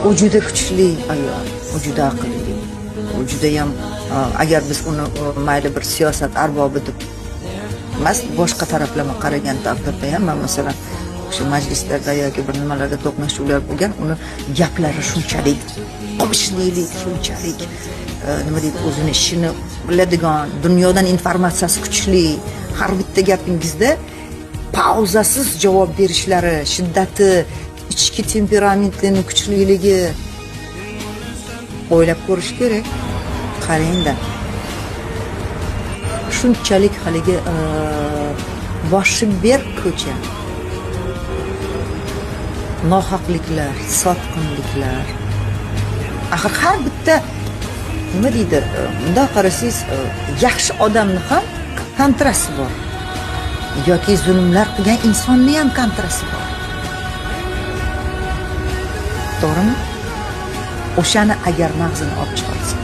u juda kuchli ayol, u juda aqlli, u judayam agar biz uni mayli bir siyosat arbobi deb emas, boshqa taraflama qaragan taqdirda ham, masalan o'sha majlislarda yoki bir nimalarda to'qnashuvlar bo'lgan, uni gaplari shunchalik qo'mishlilik, shunchalik nima deydi, o'zini ishini biladigan, dunyodan informatsiyasi kuchli, har bitta gapingizda pauzasiz javob berishlari, shiddati, ichki temperamentlining kuchliligi, o'ylab ko'rish kerak. Qarangda, shunchalik haligi boshi berk ko'cha, nohaqliklar, sotqinliklar. Axir har bitta nima deydi, bunday qarasangiz, yaxshi odamni ham kontrasti bor. Yoki zulmlar qilgan insonni ham kontrasti bor. To'g'rimi? O'shani agar mag'zini olib chiqarsa